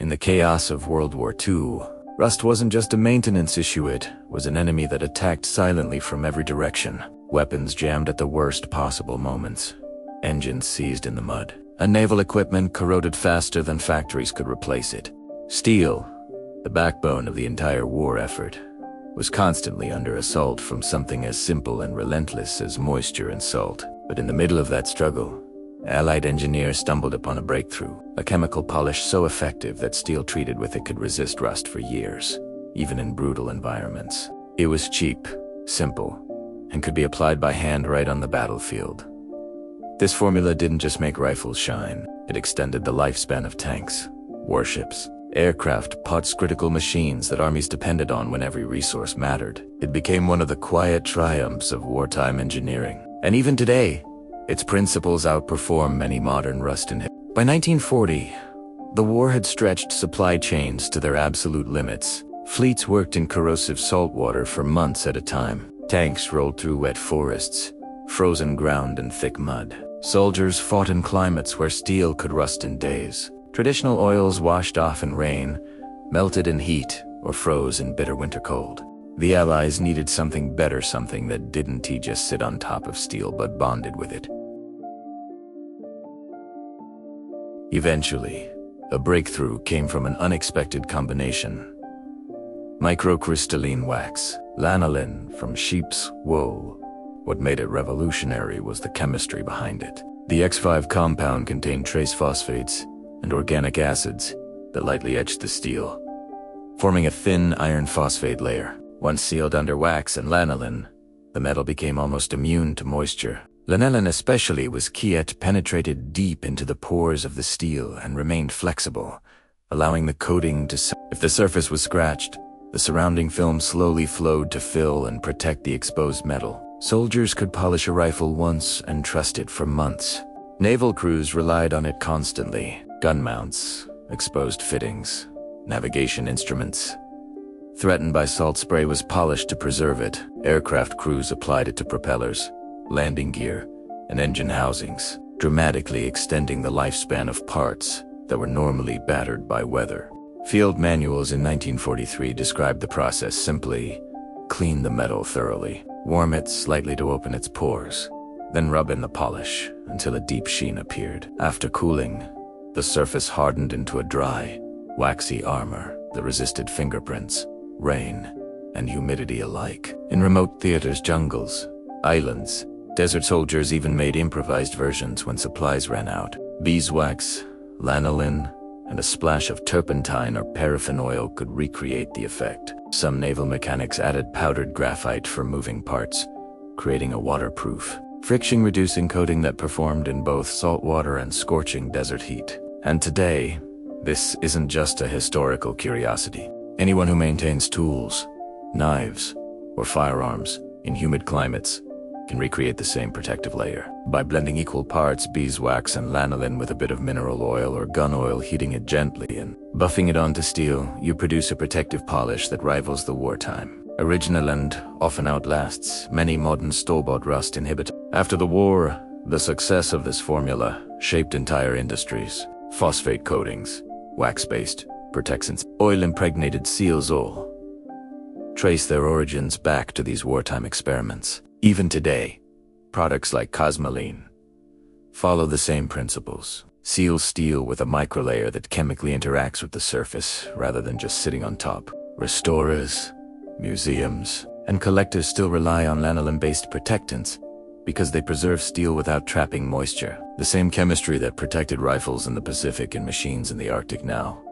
In the chaos of World War II, rust wasn't just a maintenance issue, it was an enemy that attacked silently from every direction. Weapons jammed at the worst possible moments. Engines seized in the mud. And naval equipment corroded faster than factories could replace it. Steel, the backbone of the entire war effort, was constantly under assault from something as simple and relentless as moisture and salt. But in the middle of that struggle, Allied engineers stumbled upon a breakthrough, a chemical polish so effective that steel treated with it could resist rust for years, even in brutal environments. It was cheap, simple, and could be applied by hand right on the battlefield. This formula didn't just make rifles shine, it extended the lifespan of tanks, warships, aircraft, parts critical machines that armies depended on when every resource mattered. It became one of the quiet triumphs of wartime engineering. And even today, its principles outperform many modern rust inhibitors. By 1940, the war had stretched supply chains to their absolute limits. Fleets worked in corrosive salt water for months at a time. Tanks rolled through wet forests, frozen ground and thick mud. Soldiers fought in climates where steel could rust in days. Traditional oils washed off in rain, melted in heat, or froze in bitter winter cold. The Allies needed something better, something that didn't just sit on top of steel but bonded with it. Eventually, a breakthrough came from an unexpected combination. Microcrystalline wax, lanolin from sheep's wool. What made it revolutionary was the chemistry behind it. The X5 compound contained trace phosphates and organic acids that lightly etched the steel, forming a thin iron phosphate layer. Once sealed under wax and lanolin, the metal became almost immune to moisture. Lanolin especially was key. It penetrated deep into the pores of the steel and remained flexible, allowing the coating to if the surface was scratched, the surrounding film slowly flowed to fill and protect the exposed metal. Soldiers could polish a rifle once and trust it for months. Naval crews relied on it constantly. Gun mounts, exposed fittings, navigation instruments. Threatened by salt spray was polished to preserve it. Aircraft crews applied it to propellers, landing gear, and engine housings, dramatically extending the lifespan of parts that were normally battered by weather. Field manuals in 1943 described the process simply: clean the metal thoroughly, warm it slightly to open its pores, then rub in the polish until a deep sheen appeared. After cooling, the surface hardened into a dry, waxy armor that resisted fingerprints, rain, and humidity alike. In remote theaters, jungles, islands, desert soldiers even made improvised versions when supplies ran out. Beeswax, lanolin, and a splash of turpentine or paraffin oil could recreate the effect. Some naval mechanics added powdered graphite for moving parts, creating a waterproof, friction-reducing coating that performed in both saltwater and scorching desert heat. And today, this isn't just a historical curiosity. Anyone who maintains tools, knives, or firearms in humid climates can recreate the same protective layer. By blending equal parts beeswax and lanolin with a bit of mineral oil or gun oil, heating it gently and buffing it onto steel, you produce a protective polish that rivals the wartime original and often outlasts many modern store-bought rust inhibitors. After the war, the success of this formula shaped entire industries. Phosphate coatings, wax-based protectants, oil-impregnated seals all trace their origins back to these wartime experiments. Even today, products like Cosmoline follow the same principles. Seal steel with a microlayer that chemically interacts with the surface rather than just sitting on top. Restorers, museums, and collectors still rely on lanolin-based protectants because they preserve steel without trapping moisture. The same chemistry that protected rifles in the Pacific and machines in the Arctic now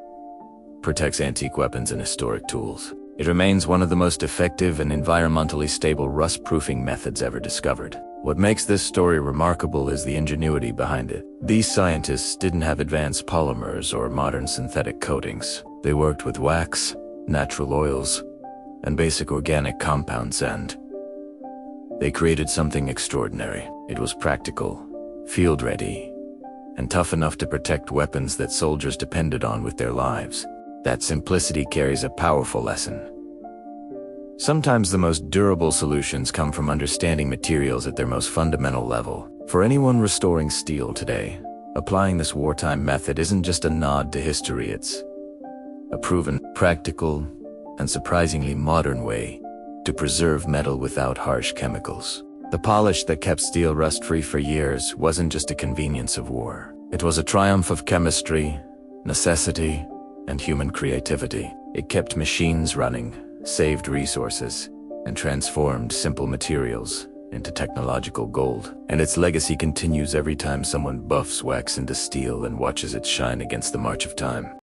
protects antique weapons and historic tools. It remains one of the most effective and environmentally stable rust-proofing methods ever discovered. What makes this story remarkable is the ingenuity behind it. These scientists didn't have advanced polymers or modern synthetic coatings. They worked with wax, natural oils, and basic organic compounds, and they created something extraordinary. It was practical, field-ready, and tough enough to protect weapons that soldiers depended on with their lives. That simplicity carries a powerful lesson. Sometimes the most durable solutions come from understanding materials at their most fundamental level. For anyone restoring steel today, applying this wartime method isn't just a nod to history, it's a proven, practical, and surprisingly modern way to preserve metal without harsh chemicals. The polish that kept steel rust-free for years wasn't just a convenience of war. It was a triumph of chemistry, necessity, and human creativity. It kept machines running, saved resources, and transformed simple materials into technological gold. And its legacy continues every time someone buffs wax into steel and watches it shine against the march of time.